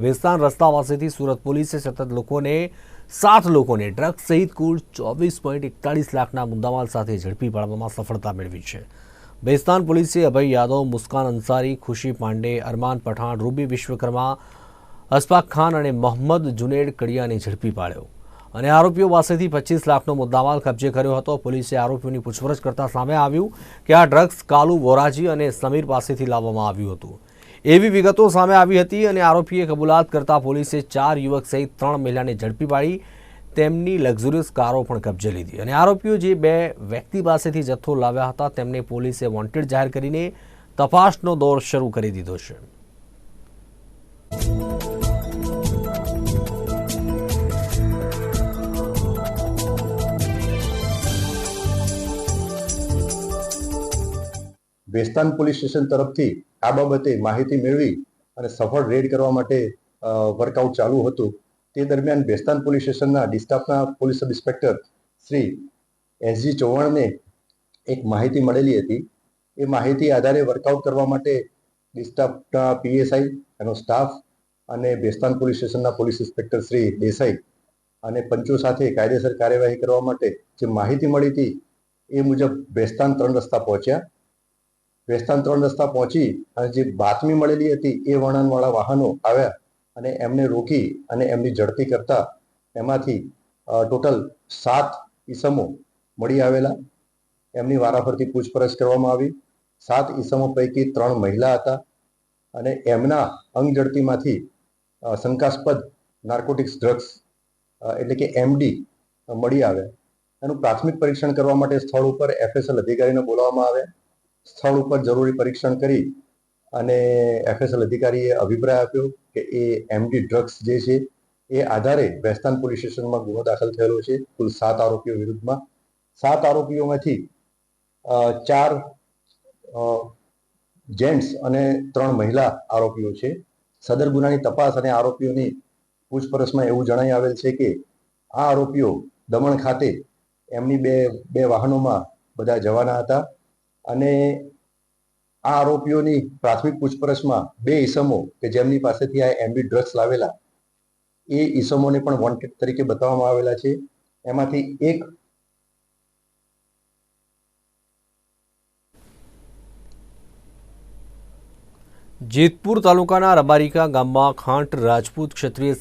વેસ્તાન રસ્તા પાસેથી સુરત પોલીસે સતત લોકોને 7 લોકોને ડ્રગ્સ સહિત કુલ 24.41 લાખના મુદ્દામાલ સાથે ઝડપી પાડવામાં સફળતા મેળવી છે। વેસ્તાન પોલીસે અભય યાદવ, મુસ્કાન અંસારી, ખુશી પાંડે, અરમાન પઠાણ, રૂબી વિશ્વકર્મા, અશફાક ખાન અને મોહમ્મદ જુનેદ કડિયાને ઝડપી પાડ્યો અને આરોપીઓ પાસેથી 25 લાખનો મુદ્દામાલ કબજે કર્યો હતો। પોલીસે આરોપીઓની પૂછપરછ કરતા સામે આવ્યું કે આ ડ્રગ્સ કાલુ વોરાજી અને સમીર પાસેથી લાવવામાં આવ્યું હતું એવી વિગતો સામે આવી હતી અને આરોપીએ કબૂલાત કરતા પોલીસે 4 યુવક સહિત 3 મહિલાને ઝડપી પાડી તેમની લક્ઝુરિયસ કારો પણ કબજે લીધી અને આરોપીઓ જે 2 વ્યક્તિ પાસેથી જથ્થો લાવ્યા હતા તેમને પોલીસે વોન્ટેડ જાહેર કરીને તપાસનો દોર શરૂ કરી દીધો છે। વેસ્તાન પોલીસ સ્ટેશન તરફથી આ બાબતે માહિતી મેળવી અને સફળ રેડ કરવા માટે વર્કઆઉટ ચાલુ હતું। તે દરમિયાન વેસ્તાન પોલીસ સ્ટેશનના ડિસ્ટાફના police sub inspector Shri S G ચૌહાણને એક માહિતી મળેલી હતી। એ માહિતી આધારે વર્કઆઉટ કરવા માટે ડિસ્ટાફના પીએસઆઈ એનો સ્ટાફ અને વેસ્તાન પોલીસ સ્ટેશનના પોલીસ ઇન્સ્પેક્ટર શ્રી દેસાઈ અને પંચો સાથે કાયદેસર કાર્યવાહી કરવા માટે જે માહિતી મળી હતી એ મુજબ વેસ્તાન 3 રસ્તા પહોંચ્યા। વેસ્તાન 3 રસ્તા પહોંચી અને જે બાતમી મળેલી હતી એ વળાંકવાળા વાહનો આવ્યા અને એમને રોકી અને એમની ઝડપી કરતા એમાંથી ટોટલ 7 ઈસમો મળી આવેલા। એમની વારાફરતી પૂછપરછ કરવામાં આવી। 7 ઈસમો પૈકી 3 મહિલા હતા અને એમના અંગ ઝડપીમાંથી શંકાસ્પદ નાર્કોટિક્સ ડ્રગ્સ એટલે કે એમડી મળી આવ્યા। એનું પ્રાથમિક પરીક્ષણ કરવા માટે સ્થળ ઉપર એફએસએલ અધિકારીને બોલાવવામાં આવ્યા। સ્થળ ઉપર જરૂરી પરીક્ષણ કરી અને એફએસએલ અધિકારીએ અભિપ્રાય આપ્યો કે એ એમડી ડ્રગ્સ જે છે એ આધારે વેસ્તાન પોલીસ સ્ટેશનમાં ગુનો દાખલ થયેલો છે કુલ 7 આરોપીઓ વિરુદ્ધમાં। 7 આરોપીઓમાંથી 4 જેન્ટ્સ અને 3 મહિલા આરોપીઓ છે। સદર ગુનાની તપાસ અને આરોપીઓની પૂછપરછમાં એવું જણાઈ આવેલ છે કે આ આરોપીઓ દમણ ખાતે એમની બે વાહનોમાં બધા જવાના હતા અને આ આરોપીઓની પ્રાથમિક પૂછપરછમાં 2 ઈસમો કે જેમની પાસેથી આ એમડી ડ્રગ્સ લાવેલા એ ઈસમોને પણ વોન્ટેડ તરીકે બતાવવામાં આવેલા છે। એમાંથી એક જેતપુર તાલુકાના રબારિકા ગામમાં ખાંટ રાજપૂત ક્ષત્રિય